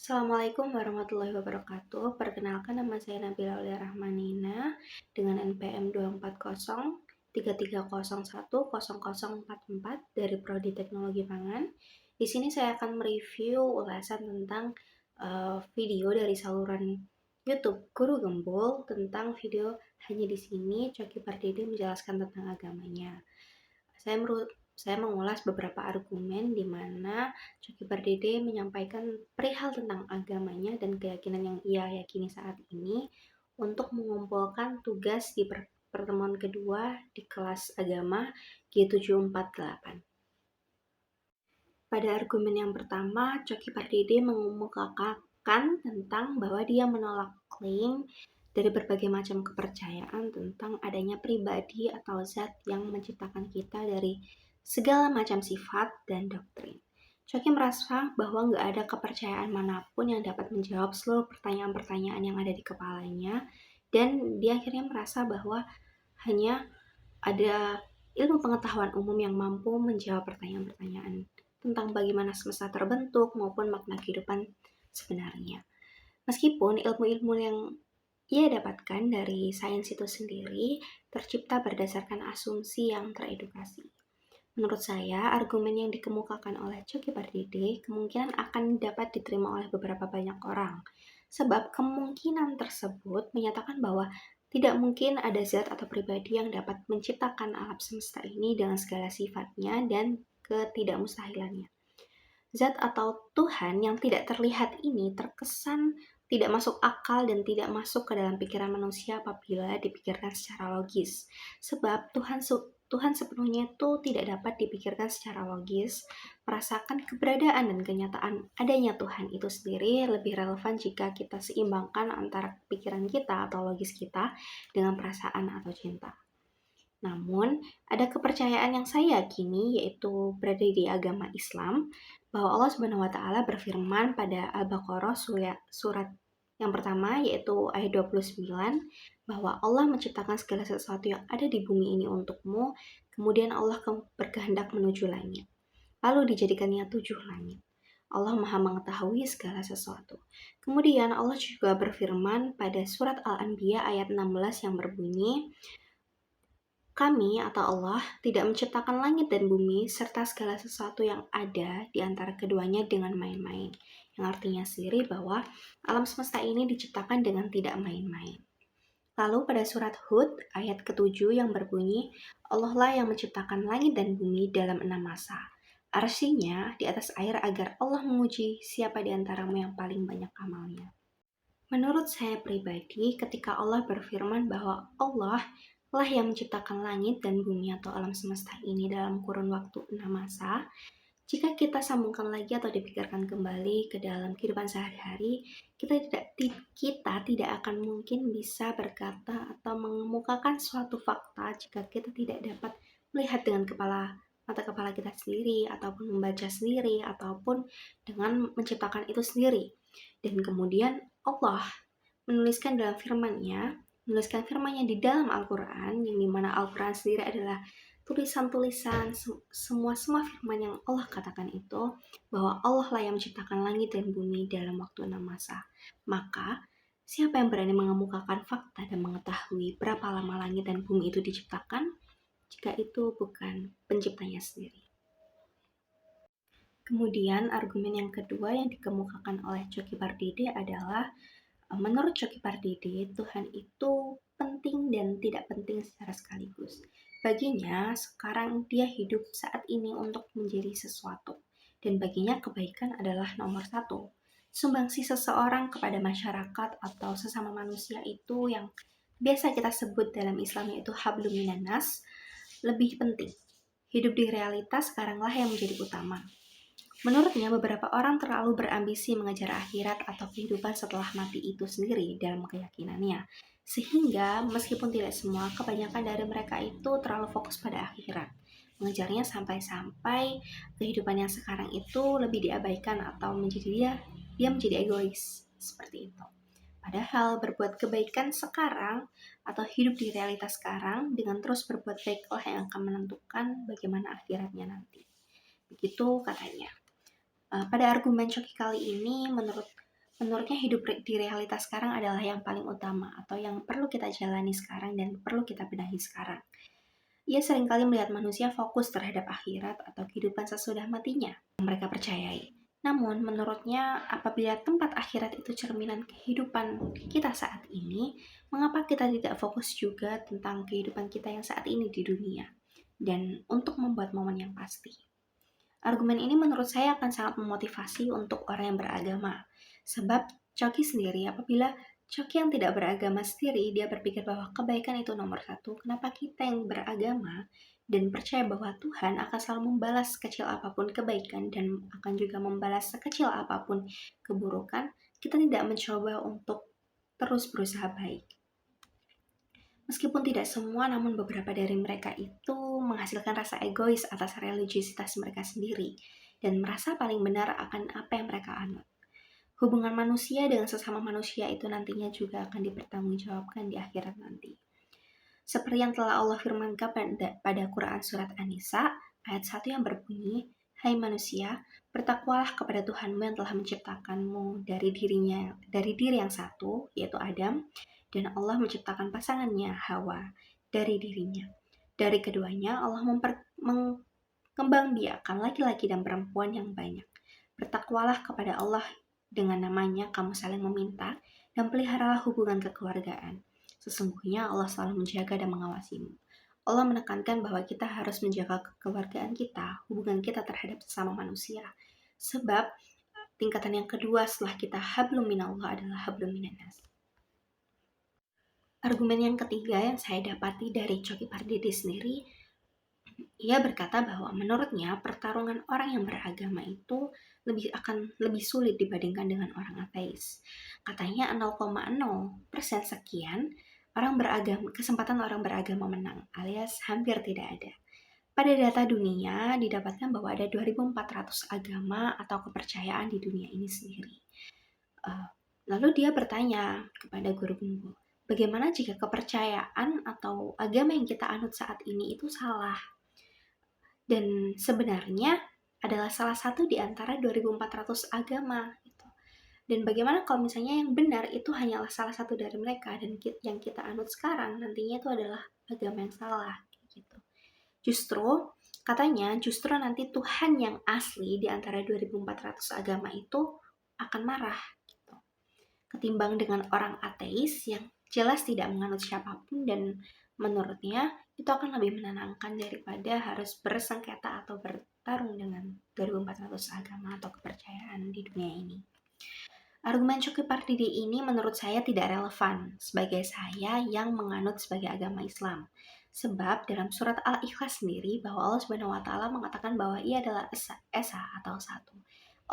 Assalamualaikum warahmatullahi wabarakatuh. Perkenalkan, nama saya Nabila Aulia Rahmanina dengan NPM 24033010044 dari Prodi Teknologi Pangan. Di sini saya akan mereview ulasan tentang video dari saluran YouTube Guru Gembul tentang video Hanya di Sini Coki Pardede menjelaskan tentang agamanya. Saya mengulas beberapa argumen di mana Coki Pardede menyampaikan perihal tentang agamanya dan keyakinan yang ia yakini saat ini untuk mengumpulkan tugas di pertemuan kedua di kelas agama G748. Pada argumen yang pertama, Coki Pardede mengemukakan tentang bahwa dia menolak klaim dari berbagai macam kepercayaan tentang adanya pribadi atau zat yang menciptakan kita dari segala macam sifat dan doktrin. Coki merasa bahwa nggak ada kepercayaan manapun yang dapat menjawab seluruh pertanyaan-pertanyaan yang ada di kepalanya, dan dia akhirnya merasa bahwa hanya ada ilmu pengetahuan umum yang mampu menjawab pertanyaan-pertanyaan tentang bagaimana semesta terbentuk maupun makna kehidupan sebenarnya. Meskipun ilmu-ilmu yang ia dapatkan dari sains itu sendiri tercipta berdasarkan asumsi yang teredukasi. Menurut saya, argumen yang dikemukakan oleh Coki Pardede kemungkinan akan dapat diterima oleh beberapa banyak orang. Sebab kemungkinan tersebut menyatakan bahwa tidak mungkin ada zat atau pribadi yang dapat menciptakan alam semesta ini dengan segala sifatnya dan ketidakmustahilannya. Zat atau Tuhan yang tidak terlihat ini terkesan tidak masuk akal dan tidak masuk ke dalam pikiran manusia apabila dipikirkan secara logis. Sebab Tuhan sepenuhnya itu tidak dapat dipikirkan secara logis. Merasakan keberadaan dan kenyataan adanya Tuhan itu sendiri lebih relevan jika kita seimbangkan antara pikiran kita atau logis kita dengan perasaan atau cinta. Namun, ada kepercayaan yang saya yakini, yaitu berada di agama Islam, bahwa Allah Subhanahu wa Ta'ala berfirman pada Al-Baqarah surat yang pertama, yaitu ayat 29, bahwa Allah menciptakan segala sesuatu yang ada di bumi ini untukmu, kemudian Allah berkehendak menuju langit. Lalu dijadikannya 7 langit. Allah Maha mengetahui segala sesuatu. Kemudian Allah juga berfirman pada surat Al-Anbiya ayat 16 yang berbunyi, Kami atau Allah tidak menciptakan langit dan bumi serta segala sesuatu yang ada di antara keduanya dengan main-main. Yang artinya sendiri bahwa alam semesta ini diciptakan dengan tidak main-main. Lalu pada surat Hud ayat ke-7 yang berbunyi, Allah lah yang menciptakan langit dan bumi dalam 6 masa. Artinya di atas air agar Allah menguji siapa di antaramu yang paling banyak amalnya. Menurut saya pribadi, ketika Allah berfirman bahwa Allah lah yang menciptakan langit dan bumi atau alam semesta ini dalam kurun waktu 6 masa, jika kita sambungkan lagi atau dipikirkan kembali ke dalam kehidupan sehari-hari, kita tidak akan mungkin bisa berkata atau mengemukakan suatu fakta jika kita tidak dapat melihat dengan mata kepala kita sendiri, ataupun membaca sendiri, ataupun dengan menciptakan itu sendiri. Dan kemudian Allah menuliskan firman-Nya di dalam Al-Quran, yang dimana Al-Quran sendiri adalah tulisan-tulisan semua firman yang Allah katakan itu, bahwa Allah lah yang menciptakan langit dan bumi dalam waktu 6 masa. Maka siapa yang berani mengemukakan fakta dan mengetahui berapa lama langit dan bumi itu diciptakan jika itu bukan penciptanya sendiri? Kemudian argumen yang kedua yang dikemukakan oleh Coki Pardede adalah, menurut Coki Pardede, Tuhan itu penting dan tidak penting secara sekaligus. Baginya, sekarang dia hidup saat ini untuk menjadi sesuatu. Dan baginya kebaikan adalah nomor 1. Sumbangsi seseorang kepada masyarakat atau sesama manusia itu yang biasa kita sebut dalam Islam yaitu hablum minan nas, lebih penting. Hidup di realitas sekaranglah yang menjadi utama. Menurutnya, beberapa orang terlalu berambisi mengejar akhirat atau kehidupan setelah mati itu sendiri dalam keyakinannya. Sehingga, meskipun tidak semua, kebanyakan dari mereka itu terlalu fokus pada akhirat. Mengejarnya sampai-sampai kehidupan yang sekarang itu lebih diabaikan atau dia menjadi egois. Seperti itu. Padahal berbuat kebaikan sekarang atau hidup di realitas sekarang dengan terus berbuat baiklah yang akan menentukan bagaimana akhiratnya nanti. Begitu katanya. Pada argumen Coki kali ini, menurut menurutnya hidup di realitas sekarang adalah yang paling utama atau yang perlu kita jalani sekarang dan perlu kita benahi sekarang. Ia seringkali melihat manusia fokus terhadap akhirat atau kehidupan sesudah matinya yang mereka percayai. Namun, menurutnya, apabila tempat akhirat itu cerminan kehidupan kita saat ini, mengapa kita tidak fokus juga tentang kehidupan kita yang saat ini di dunia? Dan untuk membuat momen yang pasti. Argumen ini menurut saya akan sangat memotivasi untuk orang yang beragama. Sebab Coki sendiri, apabila Coki yang tidak beragama sendiri, dia berpikir bahwa kebaikan itu nomor satu. Kenapa kita yang beragama dan percaya bahwa Tuhan akan selalu membalas sekecil apapun kebaikan dan akan juga membalas sekecil apapun keburukan, kita tidak mencoba untuk terus berusaha baik. Meskipun tidak semua, namun beberapa dari mereka itu menghasilkan rasa egois atas religiusitas mereka sendiri dan merasa paling benar akan apa yang mereka anut. Hubungan manusia dengan sesama manusia itu nantinya juga akan dipertanggungjawabkan di akhirat nanti. Seperti yang telah Allah firmankan pada Quran Surat An-Nisa, ayat 1 yang berbunyi, "Hai manusia, bertakwalah kepada Tuhanmu yang telah menciptakanmu dari diri yang satu, yaitu Adam, dan Allah menciptakan pasangannya, Hawa, dari dirinya. Dari keduanya, Allah mengembangbiakan laki-laki dan perempuan yang banyak. Bertakwalah kepada Allah dengan namanya kamu saling meminta, dan peliharalah hubungan kekeluargaan. Sesungguhnya Allah selalu menjaga dan mengawasimu." Allah menekankan bahwa kita harus menjaga kekeluargaan kita, hubungan kita terhadap sesama manusia. Sebab tingkatan yang kedua setelah kita hablum minallah adalah hablum minannas. Argumen yang ketiga yang saya dapati dari Coki Pardede sendiri, ia berkata bahwa menurutnya pertarungan orang yang beragama itu akan lebih sulit dibandingkan dengan orang ateis. Katanya 0,0% sekian kesempatan orang beragama menang, alias hampir tidak ada. Pada data dunia didapatkan bahwa ada 2.400 agama atau kepercayaan di dunia ini sendiri. Lalu dia bertanya kepada guru-guru, bagaimana jika kepercayaan atau agama yang kita anut saat ini itu salah? Dan sebenarnya adalah salah satu di antara 2.400 agama. Gitu. Dan bagaimana kalau misalnya yang benar itu hanyalah salah satu dari mereka dan yang kita anut sekarang nantinya itu adalah agama yang salah. Gitu. Katanya justru nanti Tuhan yang asli di antara 2.400 agama itu akan marah. Gitu. Ketimbang dengan orang ateis yang jelas tidak menganut siapapun dan menurutnya itu akan lebih menenangkan daripada harus bersengketa atau bertarung dengan 2.400 agama atau kepercayaan di dunia ini. Argumen Coki Pardede ini menurut saya tidak relevan sebagai saya yang menganut sebagai agama Islam. Sebab dalam surat Al-Ikhlas sendiri bahwa Allah Subhanahu wa taala mengatakan bahwa Ia adalah esa atau satu.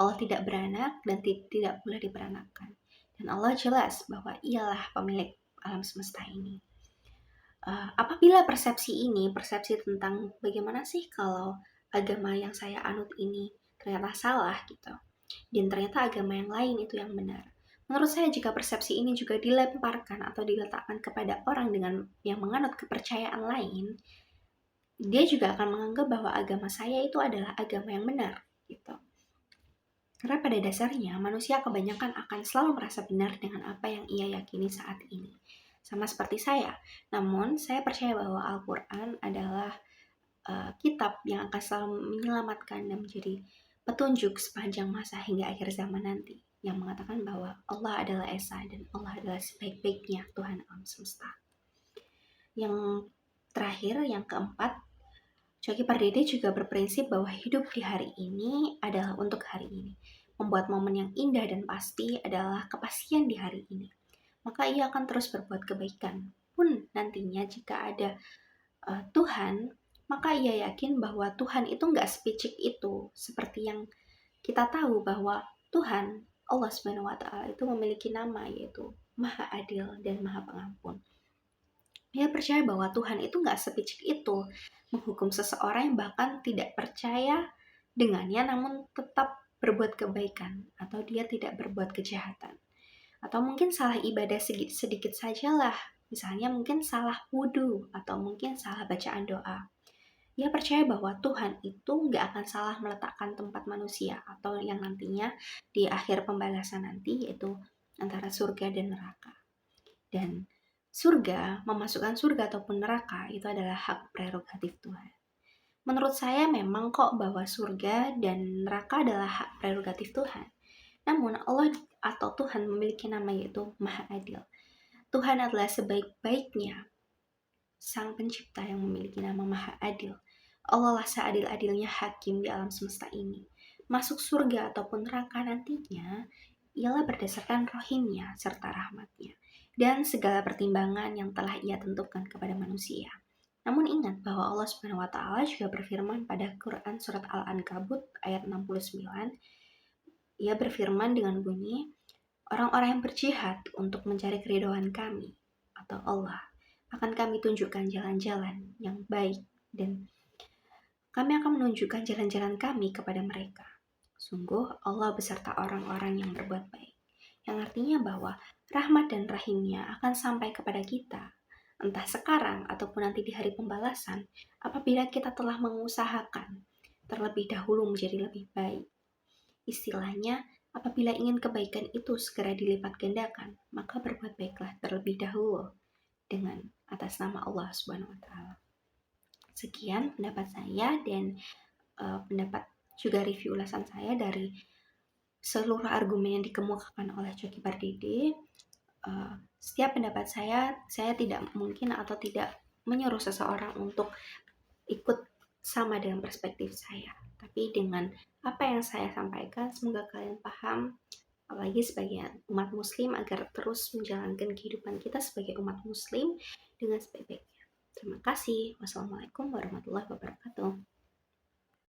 Allah tidak beranak dan tidak pula diperanakkan. Dan Allah jelas bahwa Ialah pemilik alam semesta ini. Apabila persepsi tentang bagaimana sih kalau agama yang saya anut ini ternyata salah gitu, dan ternyata agama yang lain itu yang benar. Menurut saya jika persepsi ini juga dilemparkan atau diletakkan kepada orang dengan yang menganut kepercayaan lain, dia juga akan menganggap bahwa agama saya itu adalah agama yang benar gitu. Karena pada dasarnya manusia kebanyakan akan selalu merasa benar dengan apa yang ia yakini saat ini. Sama seperti saya, namun saya percaya bahwa Al-Quran adalah kitab yang akan selalu menyelamatkan dan menjadi petunjuk sepanjang masa hingga akhir zaman nanti, yang mengatakan bahwa Allah adalah Esa dan Allah adalah sebaik-baiknya Tuhan alam semesta. Yang terakhir, yang keempat, Coki Pardede juga berprinsip bahwa hidup di hari ini adalah untuk hari ini. Membuat momen yang indah dan pasti adalah kepastian di hari ini. Maka ia akan terus berbuat kebaikan. Pun nantinya jika ada Tuhan, maka ia yakin bahwa Tuhan itu nggak sepicik itu. Seperti yang kita tahu bahwa Tuhan, Allah Subhanahu wa taala itu memiliki nama yaitu Maha Adil dan Maha Pengampun. Ia percaya bahwa Tuhan itu nggak sepicik itu menghukum seseorang yang bahkan tidak percaya dengannya namun tetap berbuat kebaikan atau dia tidak berbuat kejahatan. Atau mungkin salah ibadah sedikit sajalah, misalnya mungkin salah wudhu atau mungkin salah bacaan doa. Ia percaya bahwa Tuhan itu nggak akan salah meletakkan tempat manusia atau yang nantinya di akhir pembalasan nanti, yaitu antara surga dan neraka. Dan memasukkan surga ataupun neraka itu adalah hak prerogatif Tuhan. Menurut saya memang kok bahwa surga dan neraka adalah hak prerogatif Tuhan. Namun Allah atau Tuhan memiliki nama, yaitu Maha Adil. Tuhan adalah sebaik-baiknya Sang Pencipta yang memiliki nama Maha Adil. Allah lah seadil-adilnya hakim di alam semesta ini. Masuk surga ataupun neraka nantinya ialah berdasarkan rohimnya serta rahmatnya dan segala pertimbangan yang telah ia tentukan kepada manusia. Namun ingat bahwa Allah Subhanahu wa taala juga berfirman pada Quran surat Al-Ankabut ayat 69. Ia berfirman dengan bunyi, orang-orang yang berjihad untuk mencari keridhaan kami atau Allah akan kami tunjukkan jalan-jalan yang baik, dan kami akan menunjukkan jalan-jalan kami kepada mereka. Sungguh Allah beserta orang-orang yang berbuat baik. Yang artinya bahwa rahmat dan rahimnya akan sampai kepada kita, entah sekarang ataupun nanti di hari pembalasan, apabila kita telah mengusahakan terlebih dahulu menjadi lebih baik. Istilahnya, apabila ingin kebaikan itu segera dilipat gandakan, maka berbuat baiklah terlebih dahulu dengan atas nama Allah Subhanahu wa taala. Sekian pendapat saya dan pendapat juga review ulasan saya dari seluruh argumen yang dikemukakan oleh Coki Pardede. Setiap pendapat saya tidak mungkin atau tidak menyuruh seseorang untuk ikut sama dengan perspektif saya. Tapi dengan apa yang saya sampaikan, semoga kalian paham, apalagi sebagai umat muslim, agar terus menjalankan kehidupan kita sebagai umat muslim dengan sebaik-baiknya. Terima kasih. Wassalamualaikum warahmatullahi wabarakatuh.